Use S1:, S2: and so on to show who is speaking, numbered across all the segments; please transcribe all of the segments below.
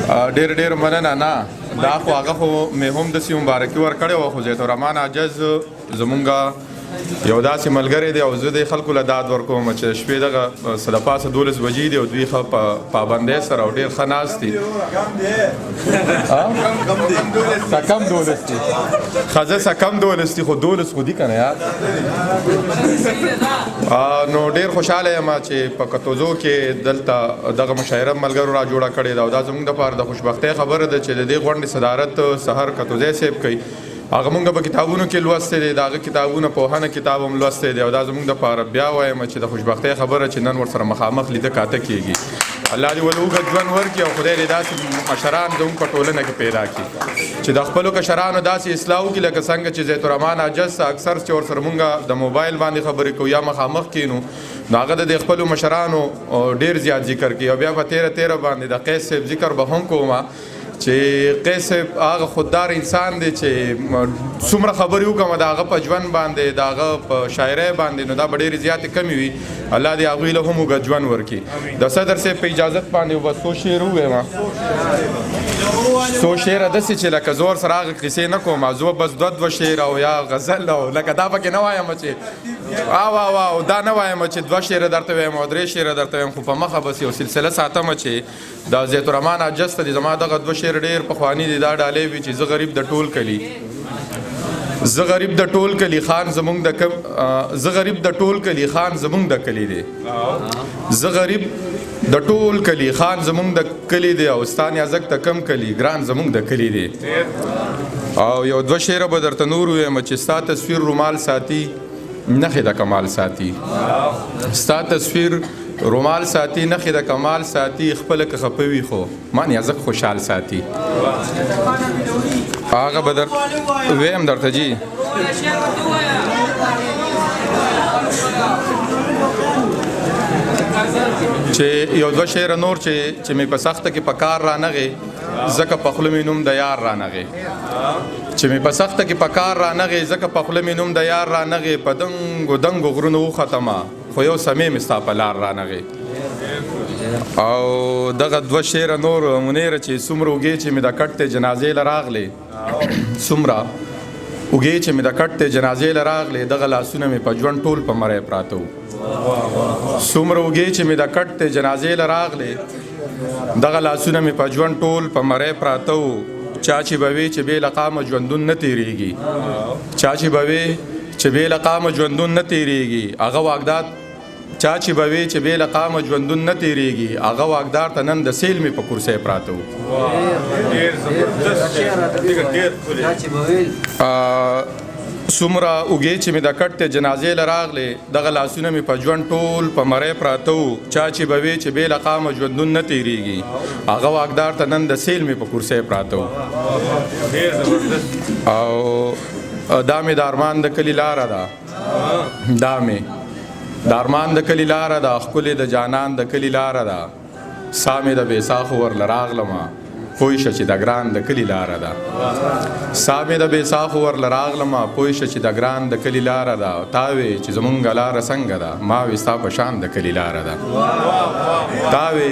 S1: ډېر ډېر مننه. نه دا خو هغه خو مې هم داسې مبارکي ورکړې وه، خو زیت الرحمن عاجز زمونږ یو داسې ملګری دی او زه د خلکو له داد ورکوم چې شپې دغه څه د پاسه 12 بجې دي او دوی ښه په پابندۍ سره او ډېر ښه ناست دي. څه کم 12 دي، ښه څه کم 12 دي، خو 12 خو دي که نه یار. نو ډېر خوشحاله یم چې په کتوزو کې دلته دغه مشاعره ملګرو را جوړه کړې ده او دا زموږ دپاره د خوشبختۍ خبره ده چې د دې غونډې صدارت سحر کتوزی صاحب کوي. هغه مونږ په کتابونو کې لوستی دی، د هغه کتابونه پوهنه کتاب هم لوستی دی او دا زموږ دپاره بیا وایم چې د خوشبختۍ خبره چې نن ورسره مخامخ لیده کاته کېږي. الله دې ولې اوږد ژوند ورکړي او خدای دې داسې مشران زموږ په ټولنه کې پیدا کړي چې د خپلو کشرانو داسې اصلاح وکړي لکه څنګه چې زیت الرحمن عاجز اکثر چې ورسره مونږ د موبایل باندې خبرې کوو یا مخامخ کینو نو هغه د خپلو مشرانو ډېر زیات ذکر کوي او بیا په تیره باندې د قیس صاحب ذکر به هم کومه چې قیس صاحب هغه خوددار انسان دی چې څومره خبرې وکړم د هغه په ژوند باندې د هغه په شاعرۍ باندې نو دا به ډېرې زیاتې کمې وي. الله دې هغوی له هم اوږد ژوند ورکړي. د صدر صاحب په اجازت باندې به څو شعر ووایم، څو شعره داسې چې لکه زور سره هغه کیسې نه کوم، زه بس دوه شعر او یا غزل او لکه دا پکې نه وایم چې او دا نه وایم چې 2 شعره درته وایم او 3 شعره درته وایم، خو په مخه بس یو سلسله ساتم چې د زیت الرحمن عاجز ته زما دغه 2 شعر ډېر پخواني دي. دا ډالۍ وي چې زه غریب د ټول کلي، زه غریب د ټول کلي خان زمونږ د کم، زه غریب د ټول کلي خان زمونږ د کلي دی، زه غریب د ټول کلي خان زمونږ د کلي دی او ستا نیازک ته کم کلي ګران زمونږ د کلي دی. او یو 2 شعره به درته نور ووایم چې ستا تصویر رومال ساتي نښې د کمال ساتي، ستا تصویر رومال ساتي نښې د کمال ساتي، خپله که خفه وي خو ما نیازک خوشحال ساتي. هغه به ویم درته جي چې یو 2 شعره نور چې مې په سخته کې په کار رانغې ځکه په خوله مې نوم د یار رانغې، چې مې په سخته کې په کار رانغې ځکه په خوله مې نوم د یار رانغې، په دنګو غرونو وختمه خو یو سمې مې ستا په لار رانغې. او دغه 2 شعره نور منیره چې څومره اوږې چې مې د کټ ته جنازې له راغلې، څومره اوږې چې مې د کټ ته جنازې له راغلې، دغه لاسونه مې په ژوند ټول په مری پراته وو، څومره اوږې چې مې د کټ ته جنازې له راغلې، دغه لاسونه مې په ژوند ټول په مری پراته وو. چا چې به وي چې بې له قامه ژوندون نه تېرېږي، چا چې به وي چې بې له قامه ژوندون نه تېرېږي، هغه واګدار چا چې به وي چې بې له قامه ژوندون نه تېرېږي، هغه واګدار ته نن د سیل مې په کرسۍ پراته وو. څومره اوږې چې مې د کټ ته جنازې له راغلې، دغه لاسونه مې په ژوند ټول په مری پراته وو. چا چې به وي چې بې له قامه ژوندون نه تېرېږي، هغه واګدار ته نن د سیل مې په کرسۍ پراته وو. او دا مې د ارمان د کلي لاره ده، دا مې د ارمان د کلي لاره ده، ښکلې د جانان د کلي لاره ده، سا مې د بې ساخو ورله راغلمه پوه شه چې د ګران د کلي لاره ده، سا مې د بې ساخو ورله راغلمه پوه شه چې د ګران د کلي لاره ده. تا وې چې زمونږ لاره څنګه ده، ما وې ستا په شان د کلي لاره ده، تا وې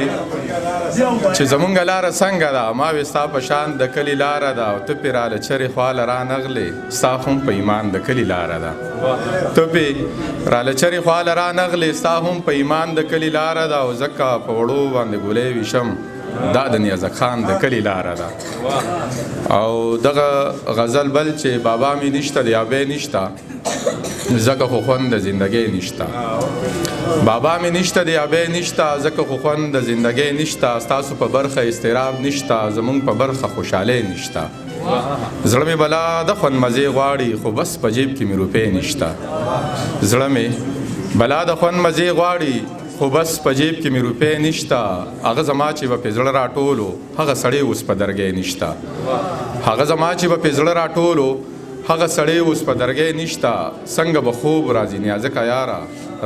S1: چې زمونږ لاره څنګه ده، ما وې ستا په شان د کلي لاره ده. او ته پې راله چرې خواله رانغلې، ستا هم په ایمان د کلي لاره ده، ته پې راله چرې خواله رانغلې، ستا هم په ایمان د کلي لاره ده. او ځکه په وړو باندې ګولۍ ویشم، دا د نیازک خان د کلي لاره ده. او دغه غزل بل چې بابا مې نشته د یابې نشته ځکه خو خوند د زندګۍ نشته، بابا مې نشته د یابې نشته ځکه خو خوند د زندګۍ نشته، ستاسو په برخه استراب نشته زمونږ په برخه خوشحالۍ نشته، زړه مې بلا د خوند مزې غواړي خو بس په جیب کې مې روپۍ نشته، زړه مې بلا د خوند مزې غواړي خو بس په جیب کې مې روپۍ نشته، هغه زما چې به پې زړه راټولو هغه سړی اوس په درګۍ نشته، هغه زما چې به پې زړه راټولو هغه سړی اوس په درګۍ نشته، څنګه به خوب راځي نیازکه یاره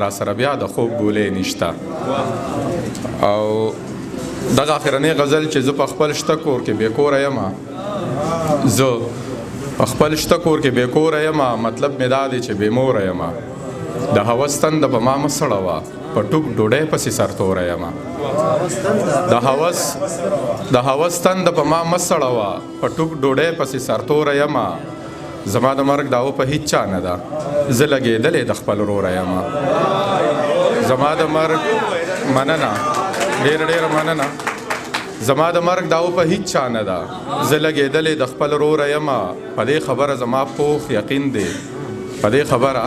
S1: را سره بیا د خوب ګولۍ نشته. او دغه اخرنۍ غزل چې زه په خپل شته کور کې بې کوره یم، زه په خپل شته کور کې بې کوره یم، مطلب مې دا دی چې بې موره یم، د هوس تنده په ما مه سړوه په ټوک ډوډۍ پسې سرتوره یمه د هوس تند په ما مسړوه په ټوک ډوډۍ پسې سرتوره یمه زما د مرګ داو په هیڅ چا نه ده زه لګېدلې د خپل وروره یمه زما د مرګ مننه ډېره مننه زما د مرګ داو په هیڅ چا نه ده زه لګېدلې د خپل وروره یمه په دې خبره زما پوخ یقین دی په دې خبره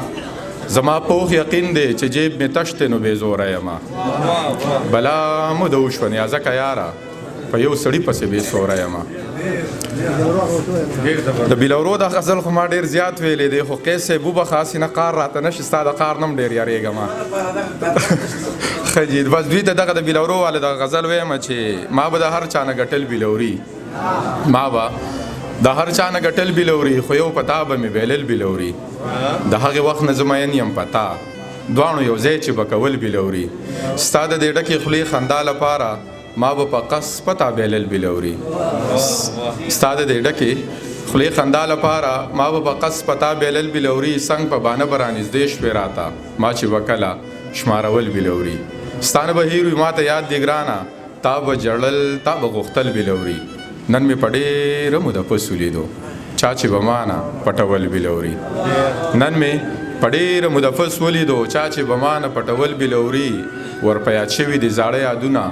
S1: زما پوخ یقین دی چې جیب مې تش دی نو بې زوره یمه بلا مو د وشوه نیازکه یاره په یو سړي پسې بې سوره یمه د بیلورو دا غزل خو ما ډېر زیات ویلی دی خو قیس صاحب وبخه هسې نه قار راته نشي ستا د قار نه هم ډېر یارېږم ښه جي بس دوی ته دغه د بیلورو والا د غزل ویمه چې ما به د هر چا نه ګټل بیلوري ما به د هر چا نه ګټل بیلوري خو یو پتا به مې بیلل بیلوري د هغې وخت نه زه مین یم پتا دواړو یو ځای چې به کول بیلوري ستا د دې ډکې خولې خندا لپاره ما به په قص پتا بیلل بیلوري ستا د دې ډکې خولې خندا لپاره ما به په قص پتا بیلل بیلوري څنګ په بانه به رانږدې شوې راته ما چې به کله شمارول بیلوري ستا نه به هیر وي ما ته یاد دی ګرانه تا به ژړل تا به غوښتل بیلوري نن مې په ډېره موده پس ولیدو چا چې به ما نه پټول بیلوري نن مې په ډېره موده پس ولیدو چا چې به ما نه پټول بیلوري ورپه یاد شوي دي زاړه یادونه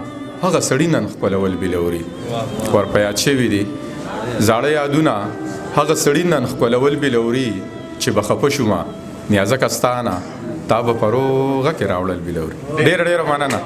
S1: هغه سړي نن خپلول بیلوري ورپه یاد شوي دي زاړه یادونه هغه سړي نن خپلول بیلوري چې به خفه شومه نیازکه ستا نه تا به په روغه کې راوړل بیلوري ډېره مننه